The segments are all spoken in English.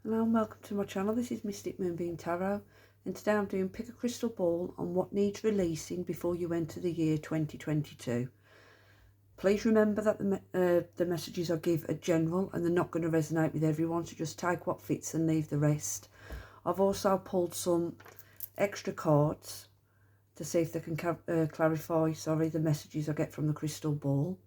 Hello and welcome to my channel. This is Mystic Moonbeam Tarot, and today I'm doing pick a crystal ball on what needs releasing before you enter the year 2022. Please remember that the messages I give are general and they're not going to resonate with everyone, so just take what fits and leave the rest. I've also pulled some extra cards to see if they can clarify the messages I get from the crystal ball.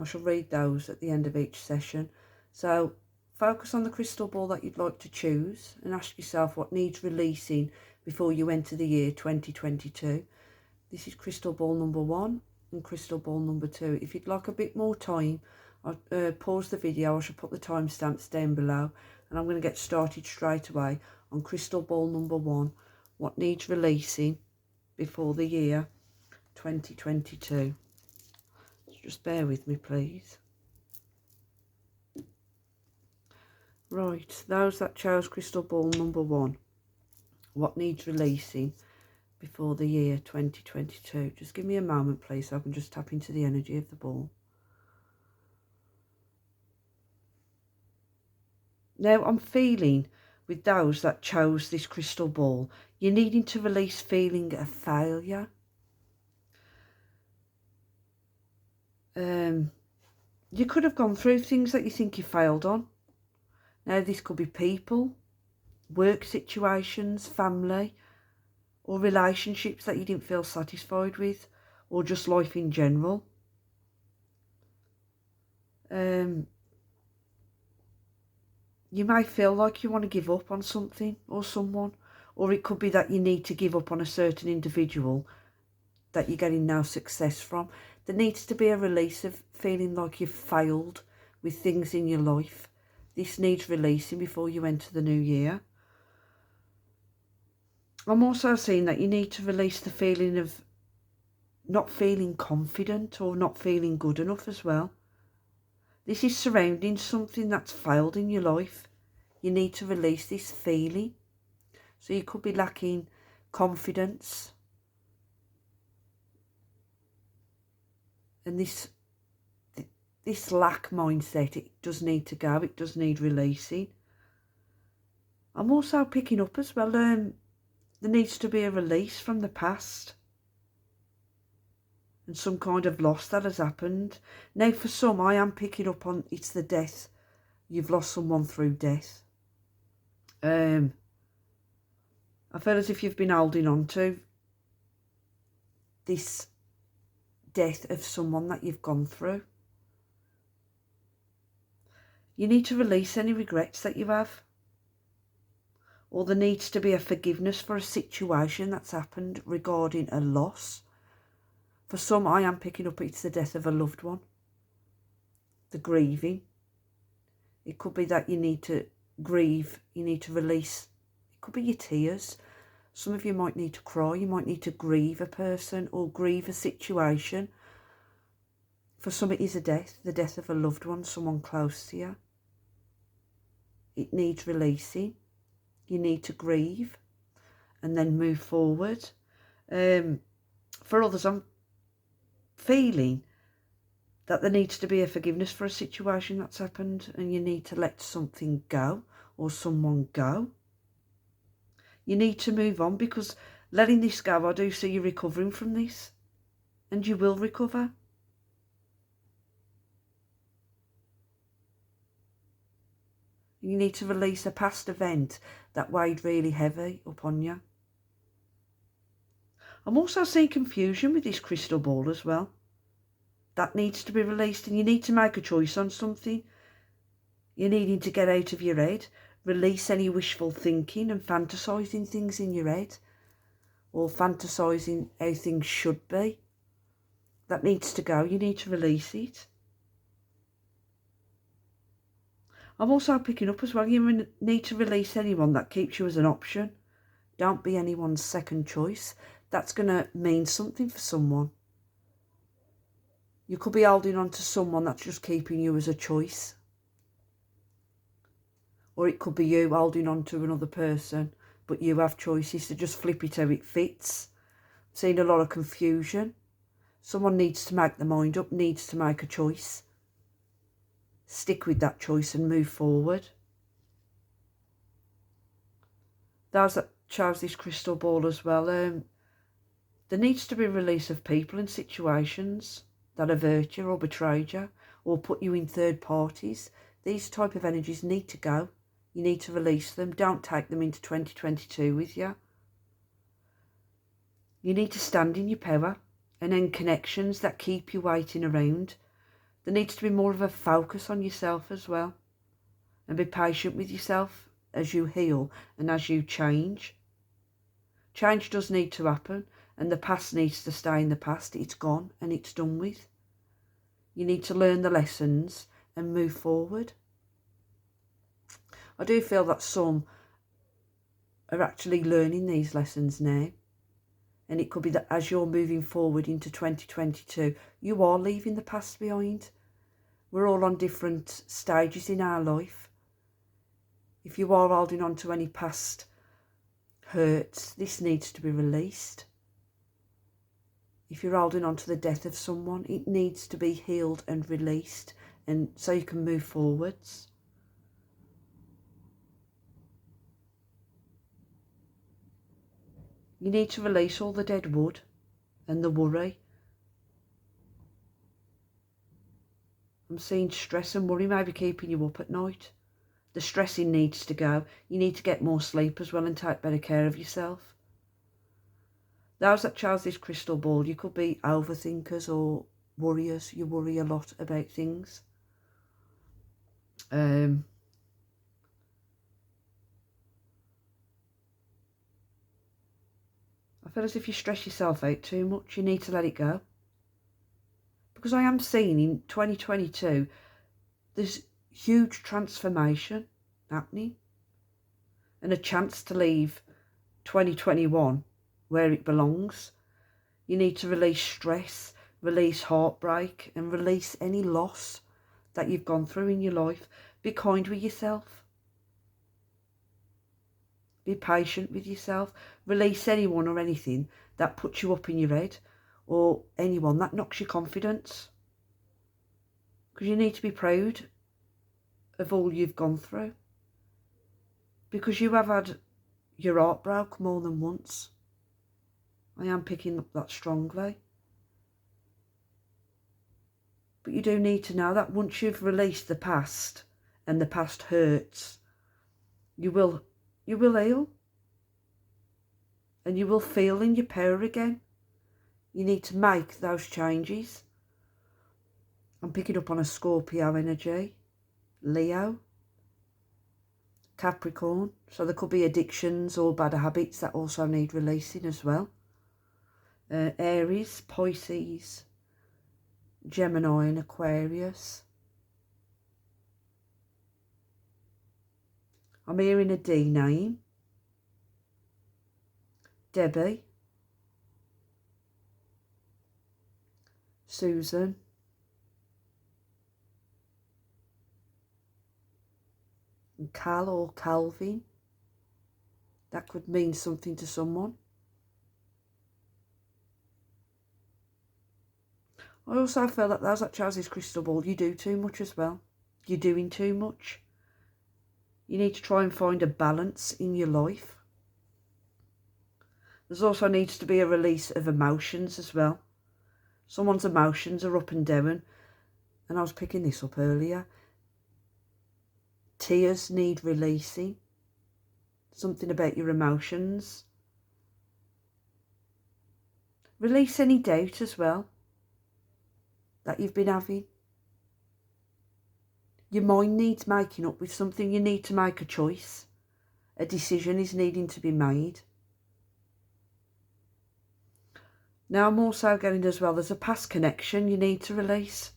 I shall read those at the end of each session. So focus on the crystal ball that you'd like to choose and ask yourself what needs releasing before you enter the year 2022. This is crystal ball number 1 and crystal ball number 2. If you'd like a bit more time, I'll pause the video. I shall put the timestamps down below, and I'm going to get started straight away on crystal ball number 1, what needs releasing before the year 2022. So just bear with me, please. Right, those that chose crystal ball number 1, what needs releasing before the year 2022. Just give me a moment, please, so I can just tap into the energy of the ball. Now, I'm feeling with those that chose this crystal ball, you're needing to release feeling of failure. You could have gone through things that you think you failed on. Now, this could be people, work situations, family, or relationships that you didn't feel satisfied with, or just life in general. You may feel like you want to give up on something or someone, or it could be that you need to give up on a certain individual that you're getting no success from. There needs to be a release of feeling like you've failed with things in your life. This needs releasing before you enter the new year. I'm also seeing that you need to release the feeling of not feeling confident or not feeling good enough as well. This is surrounding something that's failed in your life. You need to release this feeling. So you could be lacking confidence. And this lack mindset, it does need to go. It does need releasing. I'm also picking up as well, there needs to be a release from the past and some kind of loss that has happened. Now, for some, I am picking up on it's the death. You've lost someone through death. I feel as if you've been holding on to this death of someone that you've gone through. You need to release any regrets that you have. Or there needs to be a forgiveness for a situation that's happened regarding a loss. For some, I am picking up it's the death of a loved one. The grieving. It could be that you need to grieve, you need to release. It could be your tears. Some of you might need to cry, you might need to grieve a person or grieve a situation. For some, it is a death, the death of a loved one, someone close to you. It needs releasing. You need to grieve and then move forward. For others, I'm feeling that there needs to be a forgiveness for a situation that's happened, and you need to let something go or someone go. You need to move on, because letting this go, I do see you recovering from this, and you will recover. You need to release a past event that weighed really heavy upon you. I'm also seeing confusion with this crystal ball as well. That needs to be released, and you need to make a choice on something. You're needing to get out of your head, release any wishful thinking and fantasising things in your head, or fantasising how things should be. That needs to go. You need to release it. I'm also picking up as well, you need to release anyone that keeps you as an option. Don't be anyone's second choice. That's going to mean something for someone. You could be holding on to someone that's just keeping you as a choice. Or it could be you holding on to another person, but you have choices to just flip it how it fits. I'm seeing a lot of confusion. Someone needs to make their mind up, needs to make a choice. Stick with that choice and move forward. Those that chose this crystal ball as well, there needs to be a release of people and situations that have hurt you or betrayed you or put you in third parties. These type of energies need to go. You need to release them. Don't take them into 2022 with you. You need to stand in your power and end connections that keep you waiting around. There needs to be more of a focus on yourself as well, and be patient with yourself as you heal and as you change. Change does need to happen, and the past needs to stay in the past. It's gone and it's done with. You need to learn the lessons and move forward. I do feel that some are actually learning these lessons now. And it could be that as you're moving forward into 2022, you are leaving the past behind. We're all on different stages in our life. If you are holding on to any past hurts, this needs to be released. If you're holding on to the death of someone, it needs to be healed and released, and so you can move forwards. You need to release all the dead wood and the worry. I'm seeing stress and worry maybe keeping you up at night. The stressing needs to go. You need to get more sleep as well and take better care of yourself. Those that chose this crystal ball, you could be overthinkers or worriers. You worry a lot about things. I feel as if you stress yourself out too much. You need to let it go. Because I am seeing in 2022, there's huge transformation happening. And a chance to leave 2021 where it belongs. You need to release stress, release heartbreak, and release any loss that you've gone through in your life. Be kind with yourself. Be patient with yourself. Release anyone or anything that puts you up in your head, or anyone that knocks your confidence. Because you need to be proud of all you've gone through. Because you have had your heart broke more than once. I am picking up that strongly. But you do need to know that once you've released the past and the past hurts, you will heal. And you will feel in your power again. You need to make those changes. I'm picking up on a Scorpio energy, Leo, Capricorn. So there could be addictions or bad habits that also need releasing as well. Aries, Pisces, Gemini and Aquarius. I'm hearing a D name. Debbie, Susan, and Cal or Calvin. That could mean something to someone. I also feel that those that chose this crystal ball, you do too much as well. You're doing too much. You need to try and find a balance in your life. There's also needs to be a release of emotions as well. Someone's emotions are up and down. And I was picking this up earlier. Tears need releasing. Something about your emotions. Release any doubt as well that you've been having. Your mind needs making up with something. You need to make a choice. A decision is needing to be made. Now I'm also getting as well, there's a past connection you need to release.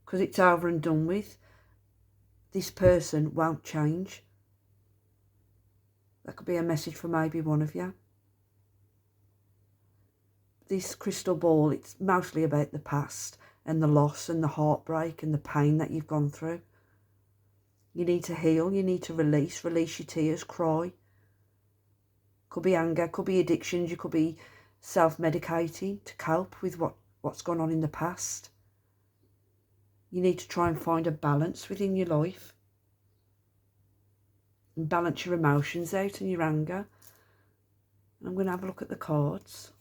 Because it's over and done with. This person won't change. That could be a message for maybe one of you. This crystal ball, it's mostly about the past and the loss and the heartbreak and the pain that you've gone through. You need to heal, you need to release your tears, cry. Could be anger, could be addictions, you could be self-medicating to cope with what's gone on in the past. You need to try and find a balance within your life. and balance your emotions out and your anger. And I'm going to have a look at the cards.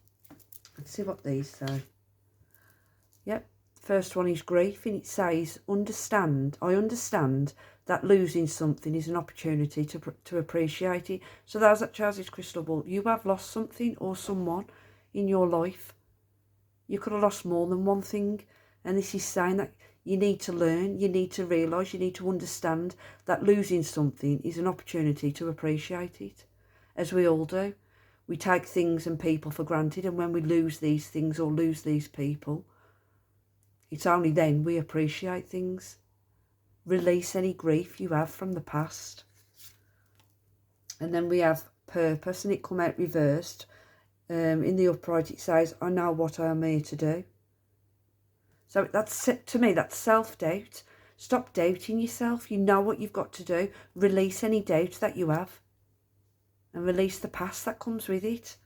Let's see what these say. Yep, first one is grief, and it says, I understand that losing something is an opportunity to appreciate it. So those that chose this crystal ball, you have lost something or someone in your life. You could have lost more than one thing, and this is saying that you need to learn, you need to realise, you need to understand that losing something is an opportunity to appreciate it, as we all do. We take things and people for granted, and when we lose these things or lose these people, it's only then we appreciate things. Release any grief you have from the past. And then we have purpose, and it come out reversed. In the upright it says, I know what I am here to do. So that's, to me, that's self-doubt. Stop doubting yourself. You know what you've got to do. Release any doubt that you have. And release the past that comes with it.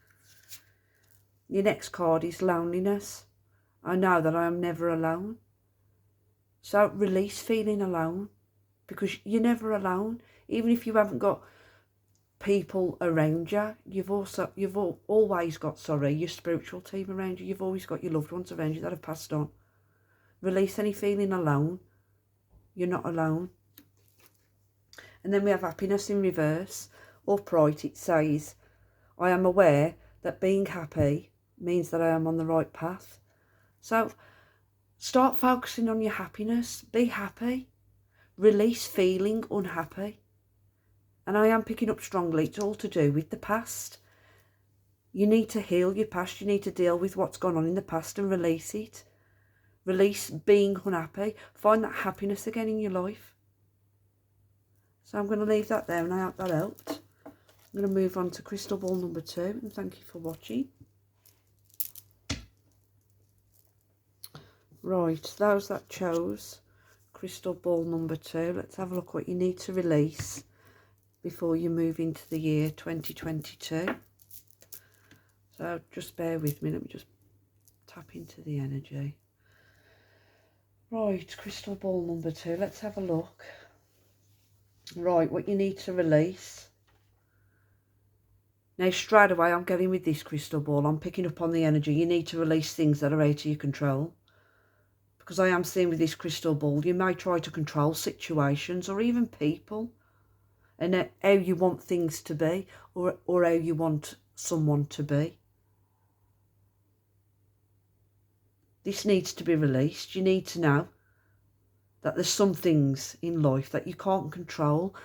Your next card is loneliness. I know that I am never alone. So release feeling alone, because you're never alone. Even if you haven't got people around you, you've always got your spiritual team around you. You've always got your loved ones around you that have passed on. Release any feeling alone. You're not alone. And then we have happiness in reverse. Upright it says, I am aware that being happy means that I am on the right path. So start focusing on your happiness. Be happy. Release feeling unhappy. And I am picking up strongly, it's all to do with the past. You need to heal your past. You need to deal with what's gone on in the past and release it. Release being unhappy. Find that happiness again in your life. So I'm going to leave that there, and I hope that helped. I'm going to move on to crystal ball number 2, and thank you for watching. Right, those that chose crystal ball number 2, let's have a look what you need to release before you move into the year 2022. So just bear with me, let me just tap into the energy. Right, crystal ball number 2, let's have a look. Right, what you need to release. Now straight away I'm getting with this crystal ball, I'm picking up on the energy. You need to release things that are out of your control. Because I am seeing with this crystal ball, you may try to control situations or even people. And how you want things to be, or how you want someone to be. This needs to be released. You need to know that there's some things in life that you can't control.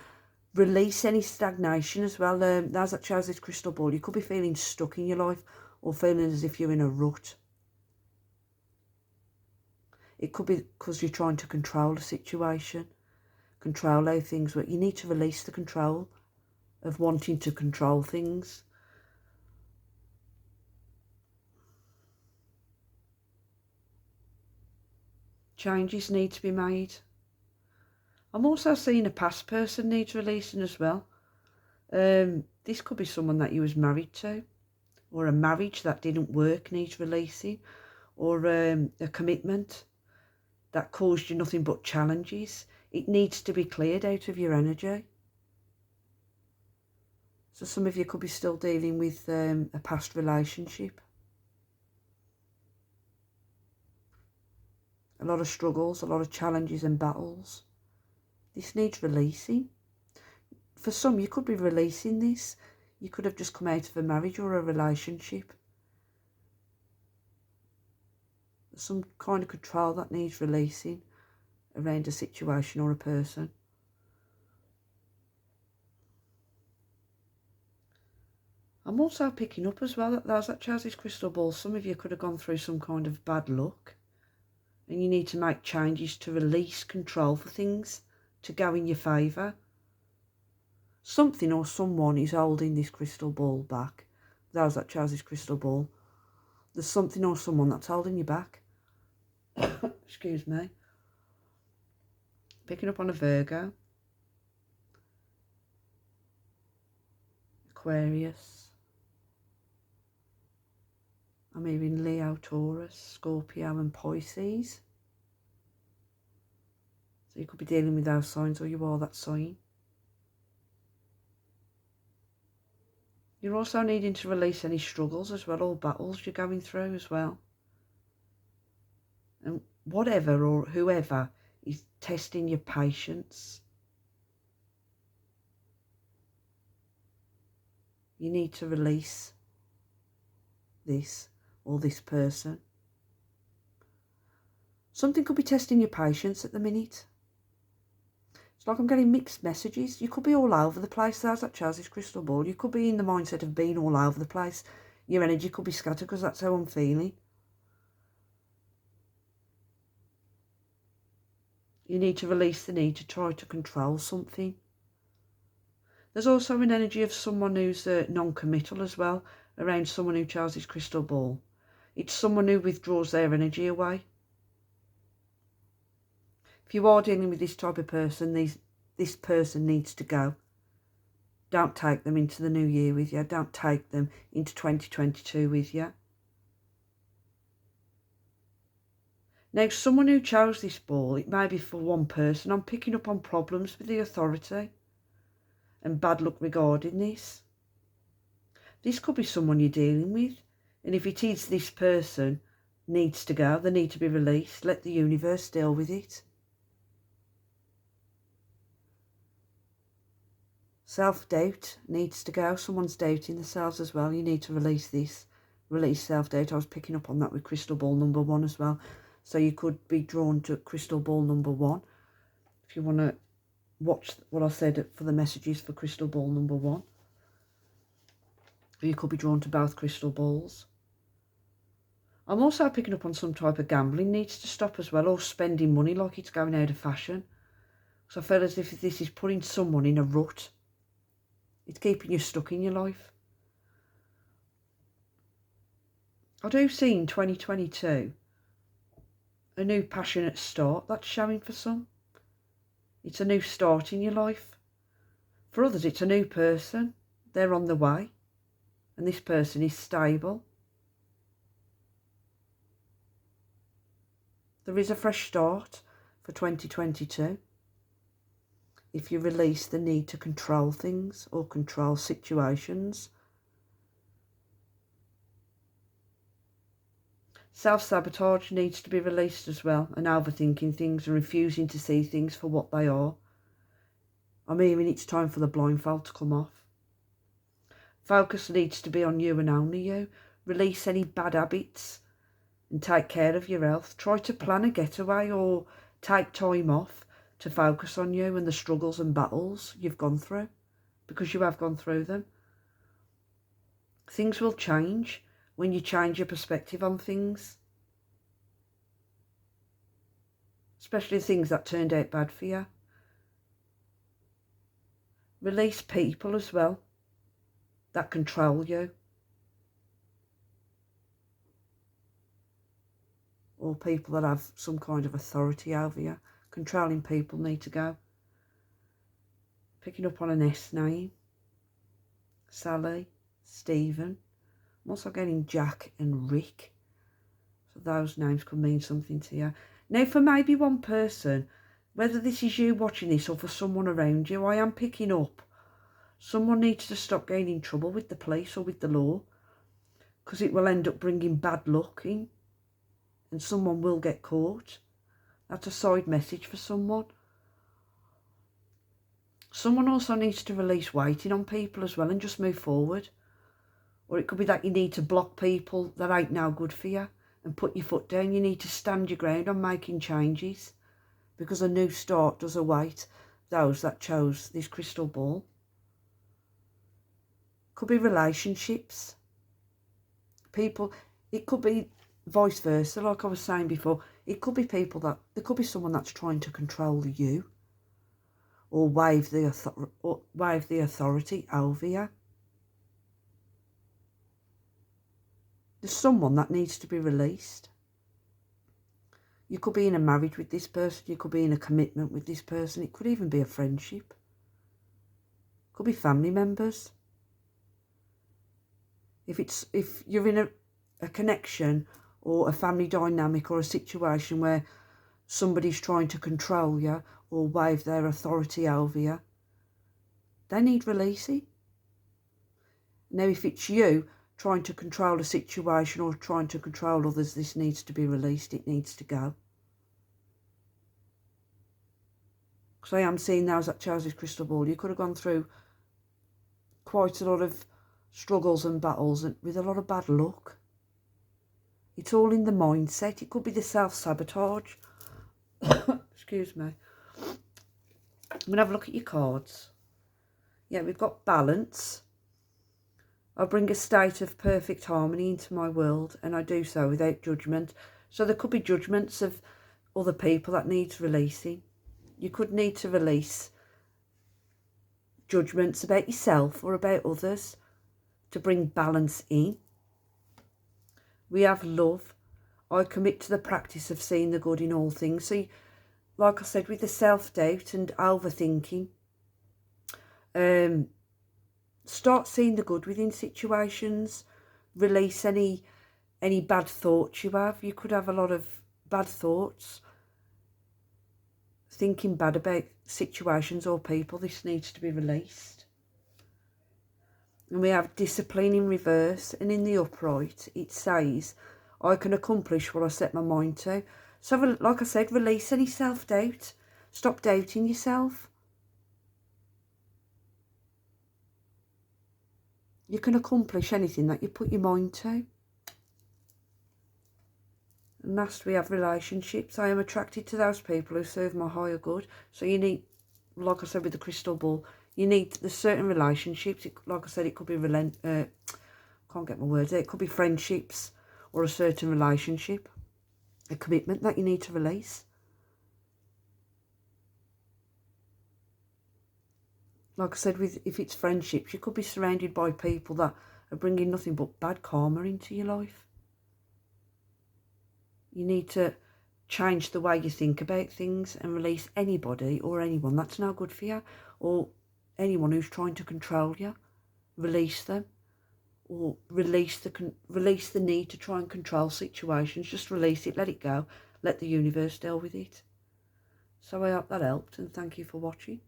Release any stagnation as well. As that shows this crystal ball, you could be feeling stuck in your life or feeling as if you're in a rut. It could be because you're trying to control the situation, control how things work. You need to release the control of wanting to control things. Changes need to be made. I'm also seeing a past person needs releasing as well. This could be someone that you was married to, or a marriage that didn't work needs releasing, or a commitment that caused you nothing but challenges. It needs to be cleared out of your energy. So some of you could be still dealing with a past relationship. A lot of struggles, a lot of challenges and battles. This needs releasing. For some, you could be releasing this. You could have just come out of a marriage or a relationship. Some kind of control that needs releasing around a situation or a person. I'm also picking up as well that those that chose this crystal ball, some of you could have gone through some kind of bad luck, and you need to make changes to release control for things to go in your favour. Something or someone is holding this crystal ball back. Those that chose this crystal ball, there's something or someone that's holding you back. Excuse me. Picking up on a Virgo, Aquarius. I'm hearing Leo, Taurus, Scorpio and Pisces. So you could be dealing with those signs, or you are that sign. You're also needing to release any struggles as well, or battles you're going through as well. And whatever or whoever is testing your patience, you need to release this or this person. Something could be testing your patience at the minute. It's like I'm getting mixed messages. You could be all over the place. There's that Charles's crystal ball. You could be in the mindset of being all over the place. Your energy could be scattered because that's how I'm feeling. You need to release the need to try to control something. There's also an energy of someone who's non-committal as well, around someone who Charles's crystal ball. It's someone who withdraws their energy away. If you are dealing with this type of person, this person needs to go. Don't take them into the new year with you. Don't take them into 2022 with you. Now, someone who chose this ball, it may be for one person. I'm picking up on problems with the authority and bad luck regarding this. This could be someone you're dealing with. And if it is this person needs to go, they need to be released. Let the universe deal with it. Self-doubt needs to go. Someone's doubting themselves as well. You need to release this. Release self-doubt. I was picking up on that with crystal ball number 1 as well. So you could be drawn to crystal ball number 1. If you want to watch what I said for the messages for crystal ball number 1. Or you could be drawn to both crystal balls. I'm also picking up on some type of gambling needs to stop as well, or spending money like it's going out of fashion. So I feel as if this is putting someone in a rut. It's keeping you stuck in your life. I do see in 2022 a new passionate start that's showing for some. It's a new start in your life. For others, it's a new person. They're on the way. And this person is stable. There is a fresh start for 2022. If you release the need to control things or control situations. Self-sabotage needs to be released as well, and overthinking things and refusing to see things for what they are. I'm hearing it's time for the blindfold to come off. Focus needs to be on you and only you. Release any bad habits and take care of your health. Try to plan a getaway or take time off to focus on you and the struggles and battles you've gone through, because you have gone through them. Things will change when you change your perspective on things, especially things that turned out bad for you. Release people as well that control you, or people that have some kind of authority over you. Controlling people need to go. Picking up on an S name. Sally, Stephen. I'm also getting Jack and Rick. So those names could mean something to you. Now, for maybe one person, whether this is you watching this or for someone around you, I am picking up someone needs to stop getting in trouble with the police or with the law, because it will end up bringing bad luck in and someone will get caught. That's a side message for someone. Someone also needs to release waiting on people as well and just move forward. Or it could be that you need to block people that ain't no good for you and put your foot down. You need to stand your ground on making changes, because a new start does await those that chose this crystal ball. Could be relationships. People, it could be vice versa, like I was saying before. It could be people that, there could be someone that's trying to control you or wave the authority over you. There's someone that needs to be released. You could be in a marriage with this person. You could be in a commitment with this person. It could even be a friendship. It could be family members. If you're in a connection or a family dynamic or a situation where somebody's trying to control you or wave their authority over you, they need releasing. Now, if it's you trying to control a situation or trying to control others, this needs to be released. It needs to go. Because I am seeing those that chose this crystal ball. You could have gone through quite a lot of struggles and battles and with a lot of bad luck. It's all in the mindset. It could be the self-sabotage. Excuse me. I'm going to have a look at your cards. Yeah, we've got balance. I bring a state of perfect harmony into my world, and I do so without judgment. So there could be judgments of other people that needs releasing. You could need to release judgments about yourself or about others to bring balance in. We have love. I commit to the practice of seeing the good in all things. So, like I said, with the self-doubt and overthinking, start seeing the good within situations. Release any bad thoughts you have. You could have a lot of bad thoughts, thinking bad about situations or people. This needs to be released. And we have discipline in reverse, and in the upright it says, I can accomplish what I set my mind to. So like I said, release any self-doubt. Stop doubting yourself. You can accomplish anything that you put your mind to. And last, we have relationships. I am attracted to those people who serve my higher good. So you need, like I said with the crystal ball, you need the certain relationships. Like I said, it could be can't get my words out. It could be friendships or a certain relationship, a commitment that you need to release. Like I said, if it's friendships, you could be surrounded by people that are bringing nothing but bad karma into your life. You need to change the way you think about things and release anybody or anyone that's no good for you, or anyone who's trying to control you. Release them, or release the need to try and control situations. Just release it, let it go, let the universe deal with it. So I hope that helped, and thank you for watching.